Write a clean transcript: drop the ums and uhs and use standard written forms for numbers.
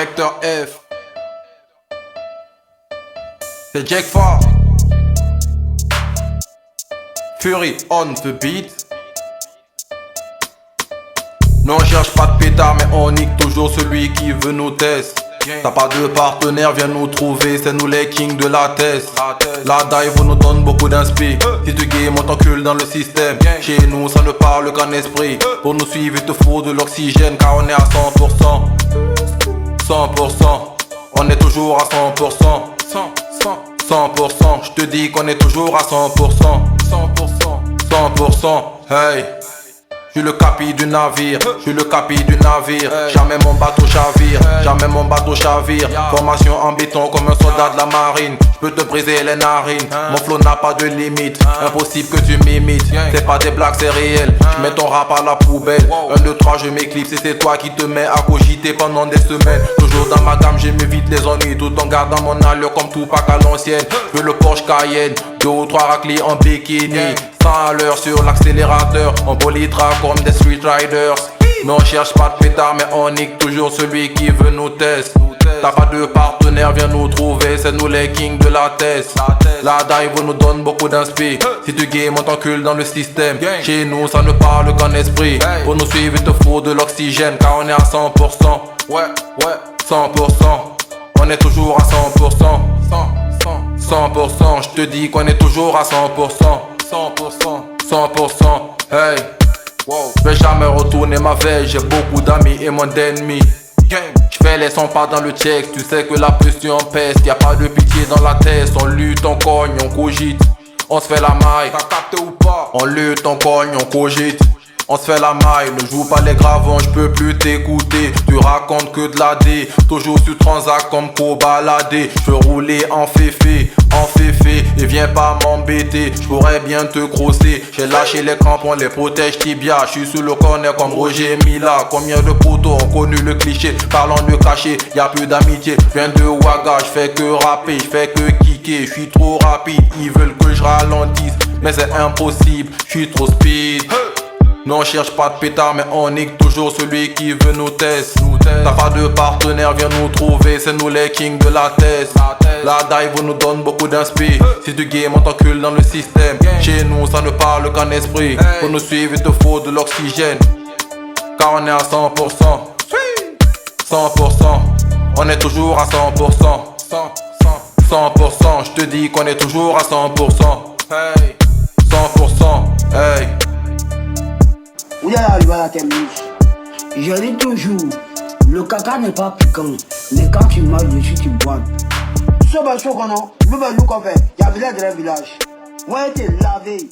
Secteur F. C'est Jack Farr. Fury on the beat. Non, on cherche pas de pétard, mais on nique toujours celui qui veut nous tester. T'as pas de partenaire, viens nous trouver, c'est nous les kings de la test. La dive nous donne beaucoup d'inspi. Si tu game, on t'encule dans le système. Chez nous, ça ne parle qu'en esprit. Pour nous suivre, il te faut de l'oxygène, car on est à 100%. 100%, on est toujours à 100%. 100%, je te dis qu'on est toujours à 100%. 100%, hey. Je suis le capi du navire, je suis le capi du navire. Jamais mon bateau chavire, jamais mon bateau chavire. Formation en béton comme un soldat de la marine. Je peux te briser les narines, mon flow n'a pas de limite. Impossible que tu m'imites, c'est pas des blagues, c'est réel. Je mets ton rap à la poubelle. 1, 2, 3, je m'éclipse et c'est toi qui te mets à cogiter pendant des semaines. Toujours dans ma gamme, je m'évite les ennuis, tout en gardant mon allure comme Tupac à l'ancienne. Je veux le Porsche Cayenne, 2 ou 3 raclis en bikini. 100 à l'heure sur l'accélérateur, on bolitra comme des street riders. Mais on cherche pas de pétard, mais on nique toujours celui qui veut nous tester. T'as pas de partenaire, viens nous trouver, c'est nous les kings de la test. La dive nous donne beaucoup d'inspi. Si tu game, on t'encule dans le système. Chez nous, ça ne parle qu'en esprit. Pour nous suivre, il te faut de l'oxygène, car on est à 100%. Ouais, 100%. On est toujours à 100%. 100%, je te dis qu'on est toujours à 100%. 100%, hey. Je vais jamais retourner ma veille, j'ai beaucoup d'amis et moins d'ennemis. J'fais les 100 pas dans le check, tu sais que la pression peste. Y'a pas de pitié dans la tête, on lutte, on cogne, on cogite. On se fait la maille, t'as capté ou pas? On lutte, on cogne, on cogite. On se fait la maille, ne joue pas les gravons, je peux plus t'écouter. Tu racontes que de la D, toujours sur Transac comme co-baladé. Je veux rouler en féfé, et viens pas m'embêter. Je pourrais bien te crosser, j'ai lâché les crampons, les protège tibia. Je suis sous le corner comme Roger Mila. Combien de potos ont connu le cliché? Parlant de caché, y'a plus d'amitié. Je viens de Ouaga, je fais que rapper, je fais que kicker. Je suis trop rapide, ils veulent que je ralentisse, mais c'est impossible, je suis trop speed. Non, on cherche pas de pétard, mais on nique toujours celui qui veut nous tester. T'as pas de partenaire, viens nous trouver, c'est nous les kings de la test. La dive nous donne beaucoup d'inspi. Si tu game, on t'encule dans le système. Chez nous, ça ne parle qu'en esprit. Pour nous suivre, il te faut de l'oxygène, car on est à 100%. 100%, on est toujours à 100%. 100%, je te dis qu'on est toujours à 100%. Hey, 100%, hey. Où est la terminus? Je dis toujours, le caca n'est pas piquant, mais quand tu marches dessus, tu bois. Ce bateau qu'on a, le bateau qu'on fait, il y a besoin de village. Ouais, t'es lavé.